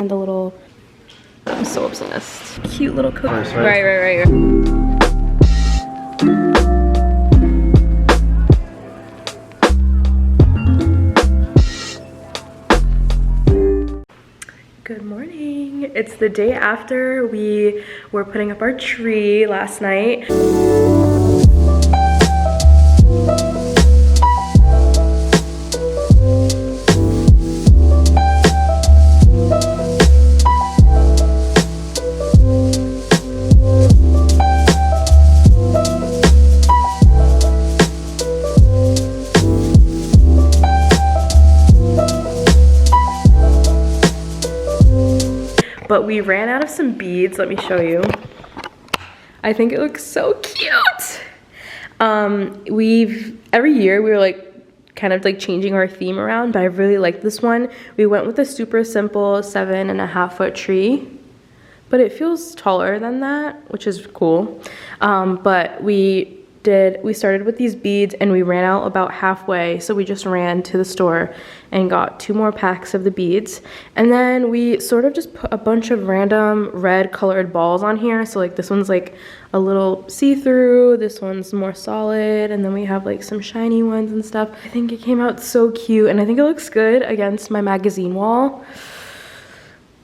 and the little, I'm so obsessed. Cute little cook. Nice, Right. Good morning. It's the day after we were putting up our tree last night. But we ran out of some beads. Let me show you. I think it looks so cute. Every year we were like kind of like changing our theme around, but I really like this one. We went with a super simple 7.5 foot tree, but it feels taller than that, which is cool. But we started with these beads and we ran out about halfway, so we just ran to the store and got 2 more packs of the beads, and then we sort of just put a bunch of random red colored balls on here. So like this one's like a little see-through, this one's more solid, and then we have like some shiny ones and stuff. I think it came out so cute, and I think it looks good against my magazine wall.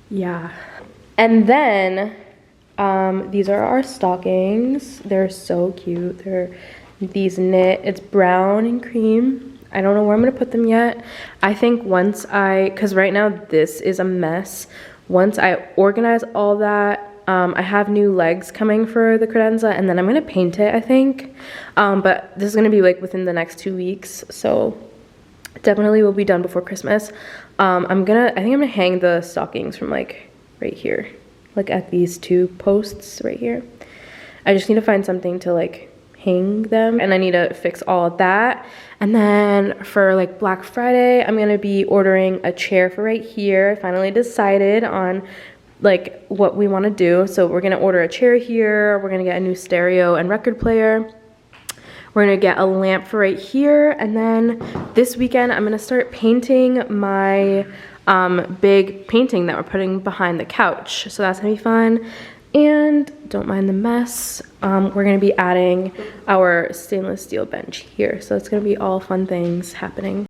Yeah. And then these are our stockings. They're so cute. They're these knit. It's brown and cream. I don't know where I'm gonna put them yet. I think because right now this is a mess. Once I organize all that, I have new legs coming for the credenza, and then I'm gonna paint it, I think. But this is gonna be like within the next 2 weeks, so definitely will be done before Christmas. I think I'm gonna hang the stockings from like right here, like at these 2 posts right here. I just need to find something to like hang them, and I need to fix all of that. And then for like Black Friday, I'm gonna be ordering a chair for right here. I finally decided on like what we want to do. So we're gonna order a chair here, we're gonna get a new stereo and record player, we're gonna get a lamp for right here, and then this weekend I'm gonna start painting my big painting that we're putting behind the couch. So that's gonna be fun. And don't mind the mess. We're gonna be adding our stainless steel bench here. So it's gonna be all fun things happening.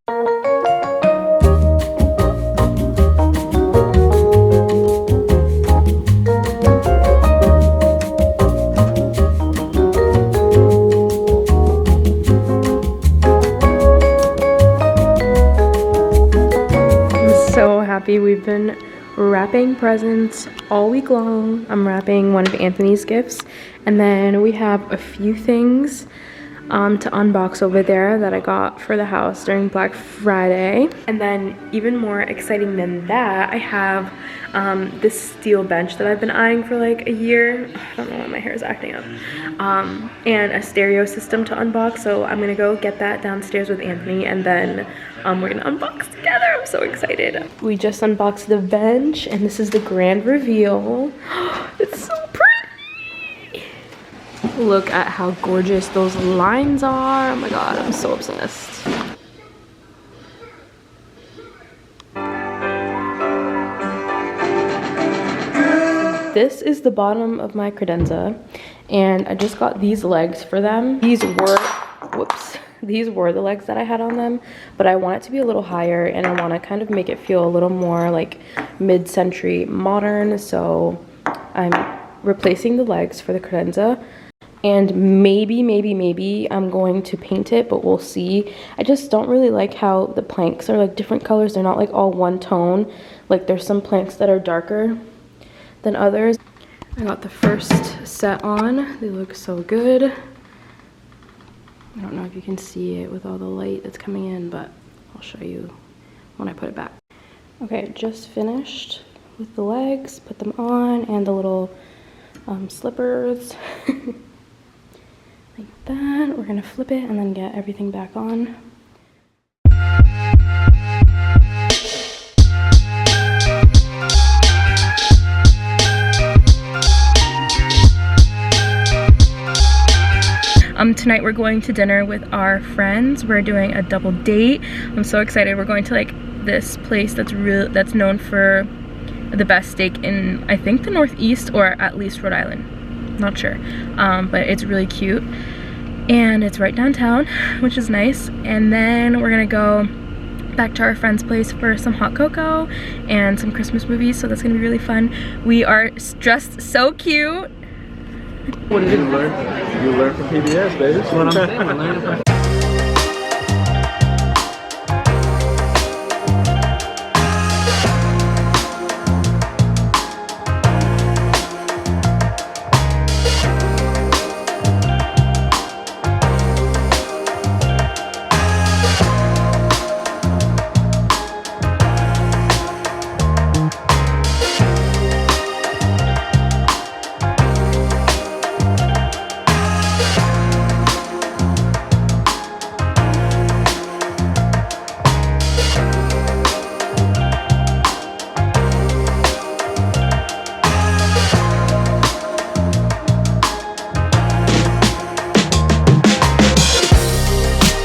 We've been wrapping presents all week long. I'm wrapping one of Anthony's gifts, and then we have a few things to unbox over there that I got for the house during Black Friday. And then even more exciting than that, I have this steel bench that I've been eyeing for like a year. I don't know why my hair is acting up. And a stereo system to unbox, so I'm gonna go get that downstairs with Anthony, and then we're gonna unbox together. I'm so excited. We just unboxed the bench, and this is the grand reveal. It's so pretty. Look at how gorgeous those lines are. Oh my god, I'm so obsessed. This is the bottom of my credenza, and I just got these legs for them. These were the legs that I had on them, but I want it to be a little higher, and I want to kind of make it feel a little more like mid-century modern, so I'm replacing the legs for the credenza. And maybe I'm going to paint it, but we'll see. I just don't really like how the planks are like different colors. They're not like all one tone. Like there's some planks that are darker than others. I got the first set on. They look so good. I don't know if you can see it with all the light that's coming in, but I'll show you when I put it back. Okay, just finished with the legs, put them on, and the little slippers. Like that. We're gonna flip it and then get everything back on. Tonight we're going to dinner with our friends. We're doing a double date. I'm so excited. We're going to like this place that's known for the best steak in, I think, the Northeast or at least Rhode Island. Not sure, but it's really cute. And it's right downtown, which is nice. And then we're gonna go back to our friend's place for some hot cocoa and some Christmas movies, so that's gonna be really fun. We are dressed so cute. What did you learn? You learn from PBS, baby. That's what I'm saying.